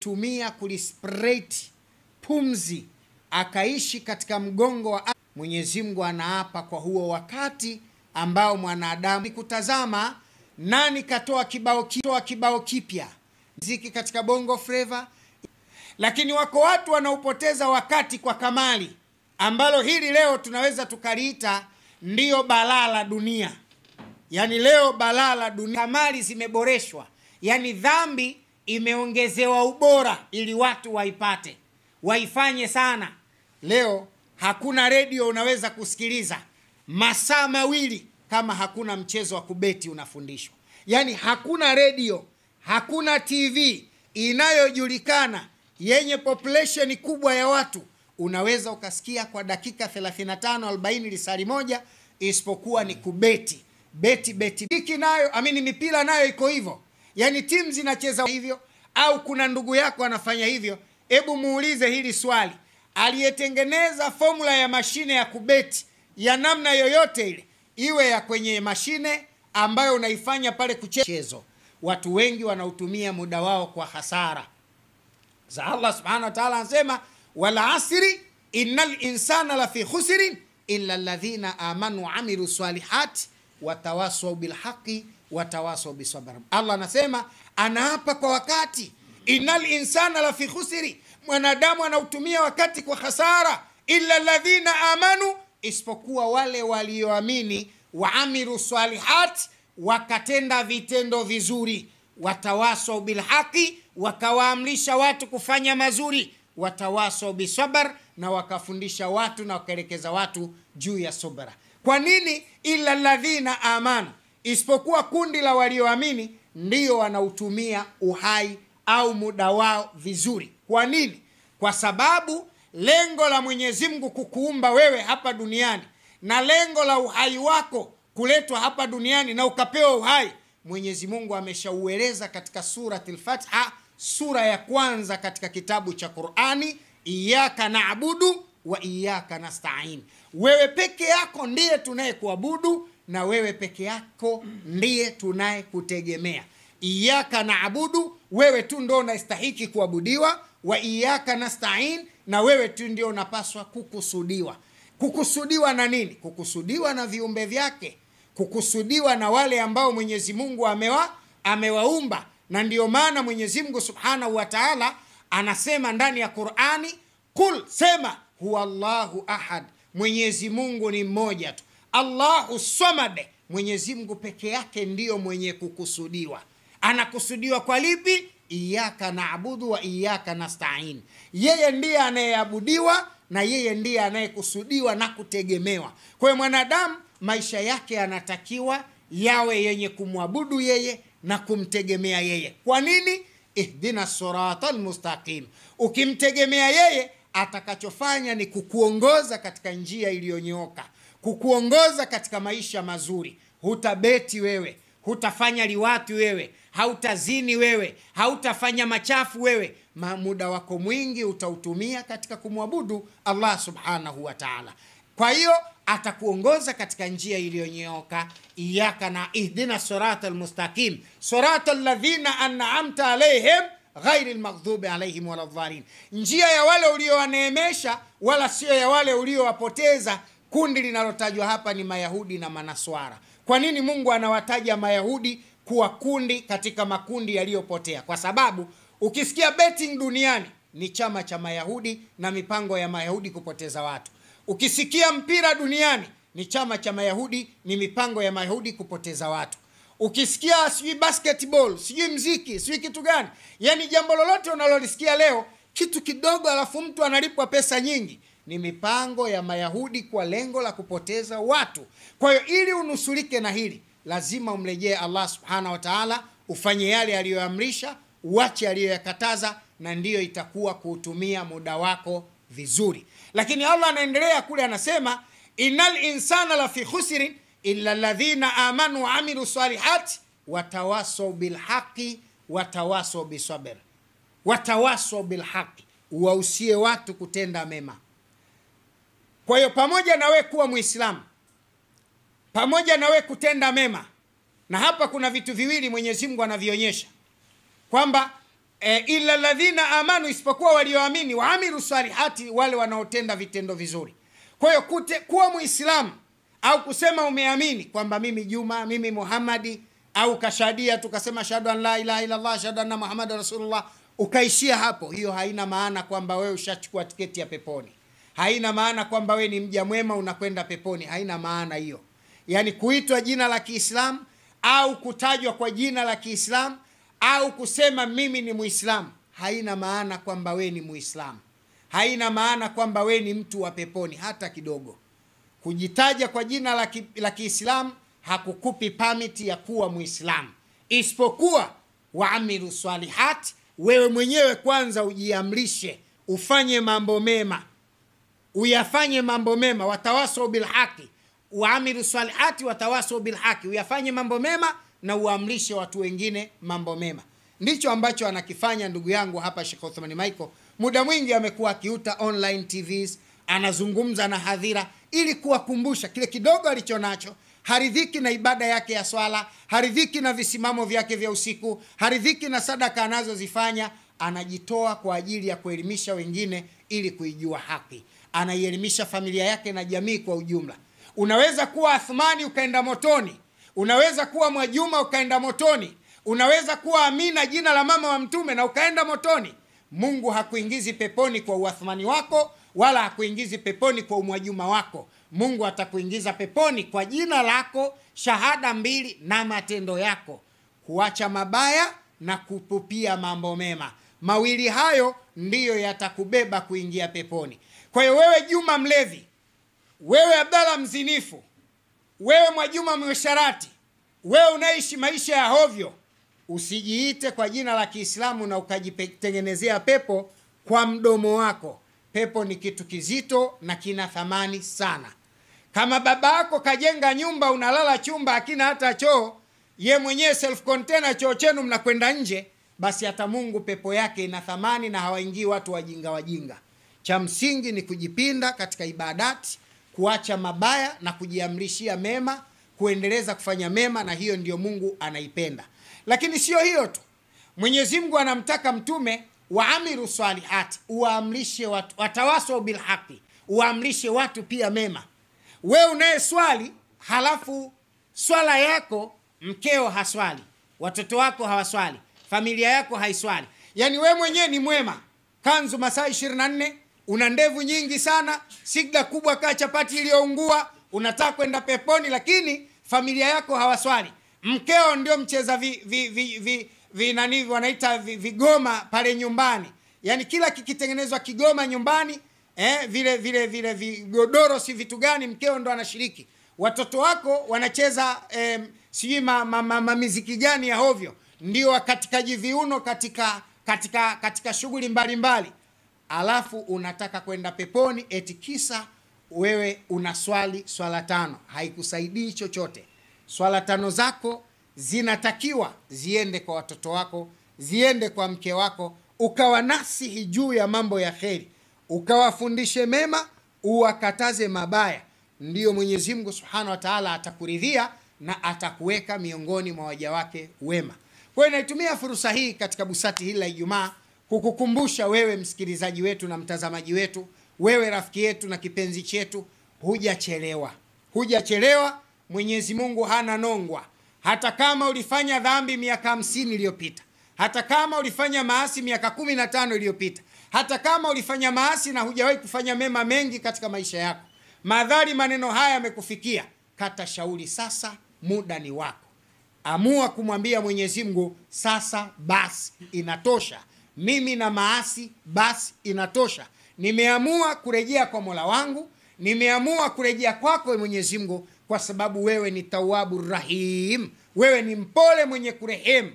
tumia kulisprate pumzi akaishi katika mgongo wa Mwenyezi Mungu anaapa kwa huo wakati ambao mwanadamu kutazama nani katoa kibao kipya muziki katika bongo flava. Lakini wako watu wanaopoteza wakati kwa kamali, ambalo hili leo tunaweza tukaliita ndio balaa la dunia. Yani leo balaa la dunia, kamali zimeboreshwa, yani dhambi imeongezewa ubora ili watu waipate, waifanye sana. Leo hakuna redio unaweza kusikiliza masaa mawili kama hakuna mchezo wa kubeti unafundishwa. Yani hakuna redio, hakuna TV inayojulikana yenye population kubwa ya watu unaweza ukasikia kwa dakika 35-40 lisali moja isipokuwa ni kubeti. Beti hiki nayo mipira nayo iko hivyo. Yani timu zinacheza hivyo, au kuna ndugu yako anafanya hivyo. Hebu muulize hili swali, aliyetengeneza formula ya mashine ya kubeti ya namna yoyote ile, iwe ya kwenye mashine ambayo unaifanya pale kuchezo, watu wengi wanautumia muda wao kwa hasara za Allah subhanahu wa ta'ala. Anasema wala asri innal insana lafi khusrin illa alladhina amanu wa amilu salihati watawasaw bil haqqi watawasaw bis sabr. Allah anasema, anaapa kwa wakati, innal insana lafi khusri, mwanadamu anautumia wakati kwa hasara, illa alladhina amanu, isipokuwa wale walioamini, wa amilu salihati, wakatenda vitendo vizuri, watawasaw bil haqqi, wakawaamrisha watu kufanya mazuri, watawasaw bis sabr, na wakafundisha watu na wakaelekeza watu juu ya subra. Kwa nini illa alladhina amanu? Isipokuwa kundi la walioamini ndio wanautumia uhai au muda wao vizuri. Kwa nini? Kwa sababu lengo la Mwenyezi Mungu kukuumba wewe hapa duniani, na lengo la uhai wako kuletwa hapa duniani na ukapewa uhai, Mwenyezi Mungu ameshaueleza katika suratul Fatiha, sura ya kwanza katika kitabu cha Qur'ani, iyyaka na'budu wa iyyaka nasta'in. Wewe peke yako ndiye tunayekuabudu na wewe peke yako ndiye tunayekutegemea. Iyyaka na'budu, wewe tu ndio unastahili kuabudiwa, wa iyyaka nasta'in, na wewe tu ndio unapaswa kukusudiwa. Kukusudiwa na nini? Kukusudiwa na viumbe vyake, kukusudiwa na wale ambao Mwenyezi Mungu amewaumba. Na ndio maana Mwenyezi Mungu Subhanahu wa Ta'ala anasema ndani ya Qur'ani, kul, sema, huwa Allahu ahad, Mwenyezi Mungu ni mmoja tu. Allahu samad, Mwenyezi Mungu peke yake ndiyo mwenye kukusudiwa. Anakusudiwa kwa lipi? Iyyaka na'budu wa iyyaka nasta'in. Yeye ndiye anayeabudiwa na yeye ndiye anayekusudiwa na kutegemewa. Kwa hiyo mwanadamu maisha yake yanatakiwa yawe yenye kumwabudu yeye na kumtegemea yeye. Kwa nini? Ihdina siratal mustaqim. Ukimtegemea yeye, atakachofanya ni kukuongoza katika njia iliyonyooka, kukuongoza katika maisha mazuri. Hutabeti wewe, hutafanya liwati wewe, hautazini wewe, hautafanya machafu wewe. Muda wako mwingi utautumia katika kumwabudu Allah subhanahu wa ta'ala. Kwa hiyo atakuongoza katika njia iliyonyooka. Iyyaka na ihdina siratal mustaqim siratal ladhina an'amta alaihim ghairil maghdubi alaihim waladhdallin, njia ya wale uliowaneemesha wala sio ya wale uliowapoteza. Kundi linalotajwa hapa ni Mayahudi na Manaswara. Kwa nini Mungu anawataja Mayahudi kuwa kundi katika makundi yaliyopotea? Kwa sababu ukisikia betting duniani ni chama cha Mayahudi na mipango ya Mayahudi kupoteza watu. Ukisikia mpira duniani ni chama cha Mayahudi, ni mipango ya Mayahudi kupoteza watu. Ukisikia sijui basketball, sijui mziki, sijui kitu gani, yani jambo lolote unalolisikia leo kitu kidogo alafu mtu analipwa pesa nyingi, ni mipango ya Mayahudi kwa lengo la kupoteza watu. Kwa hiyo ili unusurike na hili, lazima umrejee Allah subhanahu wa ta'ala, ufanye yale aliyoamrisha, uache aliyoyakataza, na ndiyo itakuwa kuutumia muda wako vizuri. Lakini Allah anaendelea kule, anasema innal insana lafi khusrin illa alladhina amanu wa amilu salihati watawasaw bil haqqi watawasaw bis sabr. Watawasaw bil haqqi, uwahusie watu kutenda mema. Kwa hiyo pamoja na wewe kuwa Muislamu, pamoja na wewe kutenda mema, na hapa kuna vitu viwili Mwenyezi Mungu anavionyesha kwamba illa alladhina amanu, isipokuwa walioamini, wa amilu salihati, wale wanaotenda vitendo vizuri. Kwa hiyo kuwa Muislamu au kusema umeamini kwamba mimi Juma, mimi Muhammadi, au kashadia tukasema shahadu an la ilaha illa Allah, shahadu anna Muhammadar rasulullah, ukaishia hapo, hiyo haina maana kwamba wewe ushachukua tiketi ya peponi. Haina maana kwamba wewe ni mja mwema unakwenda peponi. Haina maana hiyo. Yani kuitwa jina la Kiislamu au kutajwa kwa jina la Kiislamu au kusema mimi ni Muislamu, haina maana kwamba wewe ni Muislamu. Haina maana kwamba wewe ni mtu wa peponi hata kidogo. Kujitaja kwa jina la Kiislamu hakukupi permit ya kuwa Muislamu, isipokuwa waamilu salihat, wewe mwenyewe kwanza ujiamrishe, ufanye mambo mema, uyafanye mambo mema. Watawasau bil haki, waamilu salihati watawasau bil haki, uyafanye mambo mema na uamrishe watu wengine mambo mema. Ndicho ambacho anakifanya ndugu yangu hapa Sheikh Othman Michael. Muda mwingi amekuwa akiuta online TVs, anazungumza na hadhira ili kuwakumbusha kile kidogo alichonacho. Haridhiki na ibada yake ya swala, haridhiki na visimamo vyake vya usiku, haridhiki na sadaka anazozifanya, anajitoa kwa ajili ya kuelimisha wengine ili kuijua haki. Anaielimisha familia yake na jamii kwa ujumla. Unaweza kuwa Athmani ukaenda motoni, unaweza kuwa Mwajuma ukaenda motoni, unaweza kuwa Amina jina la mama wa Mtume na ukaenda motoni. Mungu hakuingizi peponi kwa Uathmani wako, wala hakuingizi peponi kwa Umwajuma wako. Mungu atakuingiza peponi kwa jina lako, shahada mbili na matendo yako, kuacha mabaya na kupupia mambo mema. Mawili hayo ndiyo yatakubeba kuingia peponi. Kwa hiyo wewe Juma mlevi, wewe Abdalla mzinifu, wewe Mwajuma mwasharati, wewe unaishi maisha ya hovyo, usijiite kwa jina la Kiislamu na ukajitengenezea pepo kwa mdomo wako. Pepo ni kitu kizito na kina thamani sana. Kama baba yako kajenga nyumba, unalala chumba hakina hata choo, ye mwenyewe self container, choo chenu mnakwenda nje, basi hata Mungu pepo yake ina thamani na hawaingii watu wajinga. Cha msingi ni kujipinda katika ibadati, kuacha mabaya na kujiamrishia mema, kuendeleza kufanya mema, na hiyo ndiyo Mungu anaipenda. Lakini sio hiyo tu. Mwenyezi Mungu anamtaka mtume waamilu salihati, uamrishe watu, watawasau bil haqi, uamrishe watu pia mema. Wewe unaye swali, halafu swala yako mkeo haswali, watoto wako hawaswali, familia yako haiswali. Yani wewe mwenyewe ni mwema, kanzu masaa 24, una ndevu nyingi sana, sigda kubwa kaa chapati iliyoungua, unataka kwenda peponi, lakini familia yako hawaswali. Mkeo ndio mcheza nani wanaita vigoma pale nyumbani. Yani kila kikitengenezwa kigoma nyumbani, vile vigodoro si vitu gani, mkeo ndo anashiriki. Watoto wako wanacheza sijui miziki gani ya hovyo, ndio katika viuno katika shughuli mbalimbali. Alafu unataka kwenda peponi eti kisa wewe unaswali swala 5. Haikusaidii chochote. Swala 5 zako zinatakiwa ziende kwa watoto wako, ziende kwa mke wako, ukawanasihi juu ya mambo ya kheri, ukawafundishe mema, uwakataze mabaya. Ndiyo Mwenyezi Mungu Subhanahu wa Ta'ala atakuridhia na atakuweka miongoni mwa waja wake wema. Kwa hiyo naitumia fursa hii katika busati hili la Ijumaa kukukumbusha wewe msikilizaji wetu na mtazamaji wetu, wewe rafiki yetu na kipenzi chetu, hujachelewa. Hujachelewa. Mwenyezi Mungu hana nongwa. Hata kama ulifanya dhambi miaka 50 iliyopita, hata kama ulifanya maasi miaka 15 iliyopita, hata kama ulifanya maasi na hujawahi kufanya mema mengi katika maisha yako, madhari maneno haya yamekufikia, kata shauri sasa, muda ni wako. Amua kumwambia Mwenyezi Mungu, sasa basi inatosha. Mimi na maasi basi inatosha. Nimeamua kurejea kwa Mola wangu, nimeamua kurejea kwako Mwenyezi Mungu, kwa sababu wewe ni Tawwabur Rahim. Wewe ni mpole mwenye kurehemu.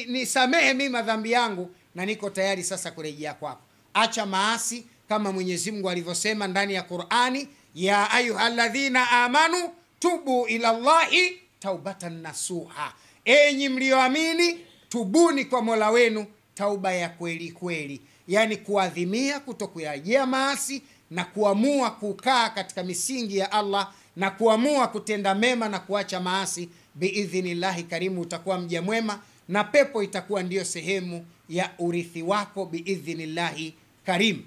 Nisamehe mimi madhambi yangu na niko tayari sasa kurejea kwako. Acha maasi kama Mwenyezi Mungu alivyosema ndani ya Qur'ani, ya ayyuhalladhina amanu tubu ila Allahi taubatan nasuha. Enyi mlioamini, tubuni kwa Mola wenu tauba ya kweli kweli. Yani kuadhimia kutokuyajia maasi na kuamua kukaa katika misingi ya Allah na kuamua kutenda mema na kuacha maasi. Biidhnillahi karimu utakuwa mja mwema na pepo itakuwa ndiyo sehemu ya urithi wako biidhnillahi karim.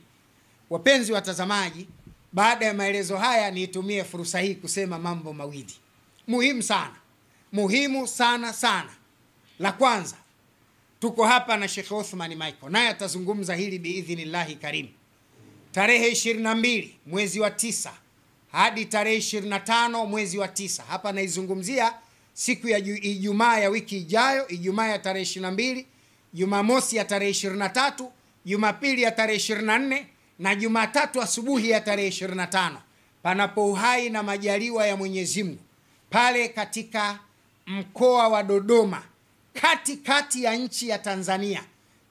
Wapenzi watazamaji, baada ya maelezo haya niitumie fursa hii kusema mambo mawili muhimu sana sana. La kwanza, tuko hapa na Sheikh Othman Michael, naye atazungumza hili biidhnillahi karim. Tarehe 22 mwezi wa 9 hadi tarehe 25 mwezi wa 9, hapa naizungumzia siku ya Ijumaa ya wiki ijayo, Ijumaa ya tarehe 22, Jumamosi ya tarehe 23, Jumapili ya tarehe 24 na Jumatatu asubuhi ya tarehe 25, panapo uhai na majaliwa ya Mwenyezi Mungu, pale katika mkoa wa Dodoma, kati ya nchi ya Tanzania,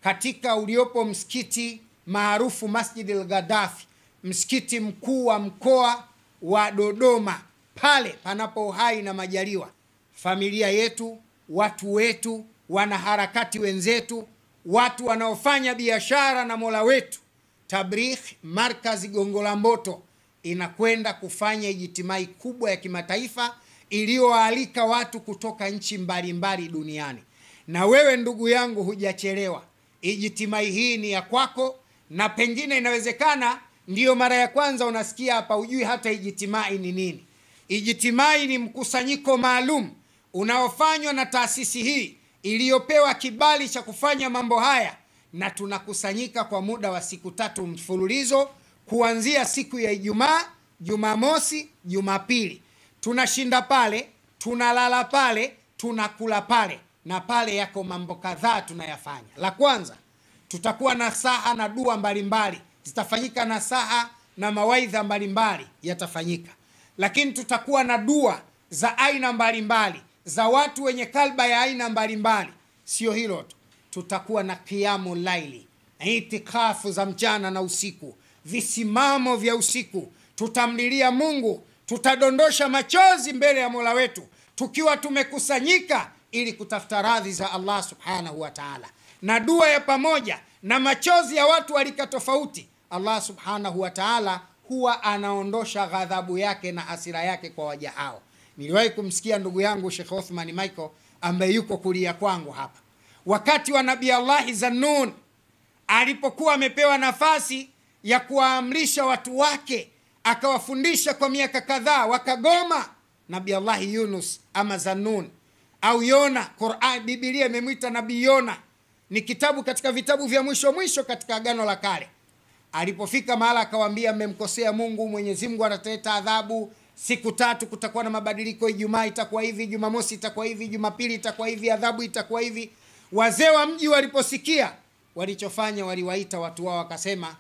katika uliopo msikiti maarufu Masjid al-Gaddafi, msikiti mkuu wa mkoa wa Dodoma, pale panapo uhai na majaliwa. Familia yetu, watu wetu, wanaharakati wenzetu, watu wanaofanya biashara na Mola wetu, Tabligh Markaz Gongo la Mboto inakwenda kufanya ijtimai kubwa ya kimataifa iliyoalika watu kutoka nchi mbalimbali duniani. Na wewe ndugu yangu hujachelewa. Ijtimai hii ni ya kwako, na pengine inawezekana ndiyo mara ya kwanza unasikia hapa, hujui hata ijtimai ni nini. Ijtimai ni mkusanyiko maalum unaofanywa na taasisi hii iliyopewa kibali cha kufanya mambo haya, na tunakusanyika kwa muda wa siku 3 mfululizo, kuanzia siku ya Ijumaa, Jumamosi, Jumapili. Tunashinda pale, tunalala pale, tunakula pale, na pale yako mambo kadhaa tunayafanya. La kwanza, tutakuwa na saha na dua mbalimbali zitafanyika, na saha na mawaidha mbalimbali yatafanyika. Lakini tutakuwa na dua za aina mbalimbali za watu wenye kalba ya aina mbalimbali. Sio hilo tu, tutakuwa na qiyamu laili, itikafu za mchana na usiku, visimamo vya usiku. Tutamlilia Mungu, tutadondosha machozi mbele ya Mola wetu tukiwa tumekusanyika ili kutafuta radhi za Allah subhanahu wa ta'ala. Na dua ya pamoja na machozi ya watu walika tofauti, Allah subhanahu wa ta'ala huwa anaondosha ghadhabu yake na hasira yake kwa waja hao. Niliwahi kumsikia ndugu yangu Sheikh Othman Michael ambaye yuko kulia kwangu hapa, wakati wa Nabii Allah Zannun alipokuwa amepewa nafasi ya kuwaamrisha watu wake, akawafundisha kwa miaka kadhaa, wakagoma. Nabii Allah Yunus ama Zannun au Yona, Qur'an, Biblia imemwita Nabii Yona, ni kitabu katika vitabu vya mwisho katika Agano la Kale. Alipofika mahala akawaambia, mmemkosea Mungu, Mwenyezi Mungu ataleta adhabu siku 3, kutakuwa na mabadiliko. Ijumaa itakuwa hivi, Jumamosi itakuwa hivi, Jumapili itakuwa hivi, adhabu itakuwa hivi. Wazee wa mji waliposikia, walichofanya waliwaita watu wao, wakasema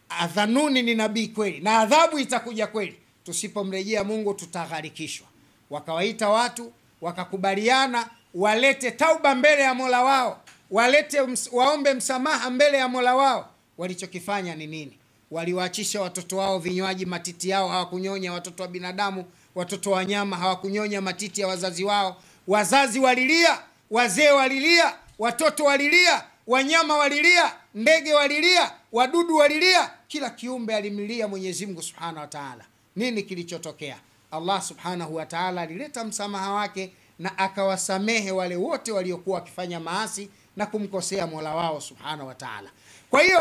Adhanuni ni nabii kweli na adhabu itakuja kweli, tusipomrejea Mungu tutagharikishwa. Wakawaita watu, wakakubaliana walete tauba mbele ya Mola wao, waombe msamaha mbele ya Mola wao. Walichokifanya ni nini? Waliwaachisha watoto wao vinywaji, matiti yao hawakunyonya. Watoto wa binadamu, watoto wa wanyama hawakunyonya matiti ya wazazi wao. Wazazi walilia, wazee walilia, watoto walilia, wanyama walilia, ndege walilia, wadudu walilia, kila kiumbe alimlilia Mwenyezi Mungu Subhanahu wa Ta'ala. Nini kilichotokea? Allah Subhanahu wa Ta'ala alileta msamaha wake na akawasamehe wale wote waliokuwa wakifanya maasi na kumkosea Mola wao Subhanahu wa Ta'ala. Kwa hiyo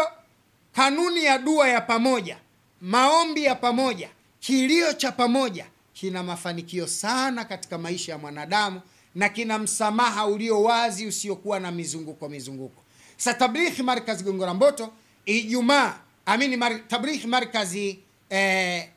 kanuni ya dua ya pamoja, maombi ya pamoja, kilio cha pamoja kina mafanikio sana katika maisha ya mwanadamu, na kina msamaha ulio wazi usiokuwa na mizunguko. Sa Tabligh Markaz Gongo la Mboto Ijumaa, Tabligh Markaz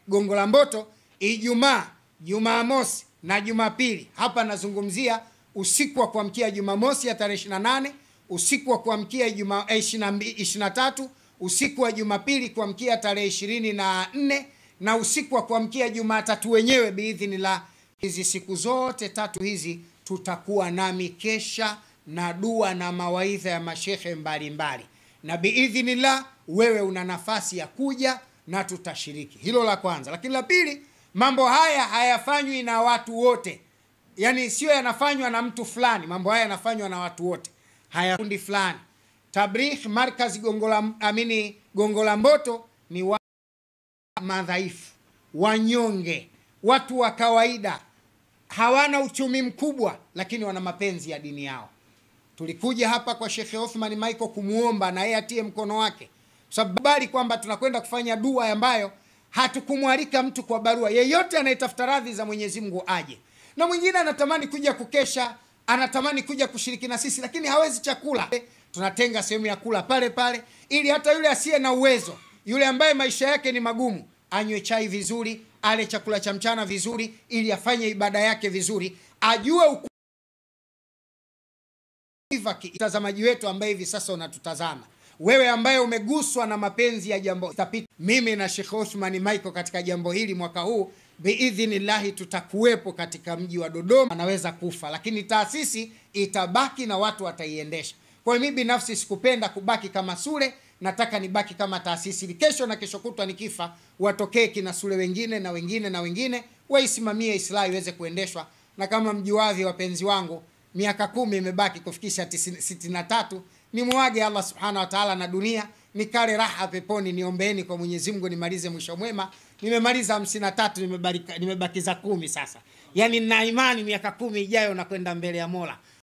Gongo la Mboto Ijumaa, Jumamosi na Jumapili. Hapa nazungumzia usiku wa kuamkia Jumamosi ya tarehe 28, usiku wa kuamkia 23, usiku wa Jumapili kuamkia tarehe 24, na usiku wa kuamkia Jumatatu wenyewe biidhnillah. Hizi siku zote 3 hizi tutakuwa na mikesha na dua na mawaidha ya mashehe mbalimbali, na biidhnillah wewe una nafasi ya kuja na tutashiriki. Hilo la kwanza. Lakini la pili, mambo haya hayafanywi na watu wote, yani sio yanafanywa na mtu fulani. Mambo haya yanafanywa na watu wote, hayakundi fulani. Tabligh Markaz Gongo la Mboto ni wa madhaifu, wanyonge, watu wa kawaida, hawana uchumi mkubwa, lakini wana mapenzi ya dini yao. Tulikuja hapa kwa Sheikh Othman Michael kumuomba na yeye atie mkono wake, sababu kwamba tunakwenda kufanya dua ambayo hatukumwalika mtu kwa barua. Yeyote anayetafuta radhi za Mwenyezi Mungu aje. Na mwingine anatamani kuja kukesha, anatamani kuja kushiriki na sisi, lakini hawezi chakula. Tunatenga sehemu ya kula pale pale, ili hata yule asiye na uwezo, yule ambaye maisha yake ni magumu, anywe chai vizuri, ale chakula cha mchana vizuri, ili afanye ibada yake vizuri, ajue mtazamaji wetu ambaye hivi sasa unatutazama, wewe ambaye umeguswa na mapenzi ya jambo tapita, mimi na Sheikh Othman Michael katika jambo hili mwaka huu biidhnillahi tutakuwepo katika mji wa Dodoma. Anaweza kufa, lakini taasisi itabaki na watu wataiendesha. Kwa hiyo mimi binafsi sikupenda kubaki kama Sule, nataka nibaki kama taasisi. Kesho na kesho kutwa nikifa, watokee kina Sule wengine na wengine na wengine, waisimamie Islahi iweze kuendeshwa. Na kama mjuavyo wapenzi wangu, miaka 10 imebaki kufikisha 63, ni muage Allah subhanahu wa ta'ala na dunia, nikale raha peponi. Niombeeni kwa Mwenyezi Mungu nimalize mwisho mwema. Nimemaliza 53, nimebakiza 10 sasa. Yani nina imani miaka 10 ijayo na kwenda mbele ya Mola.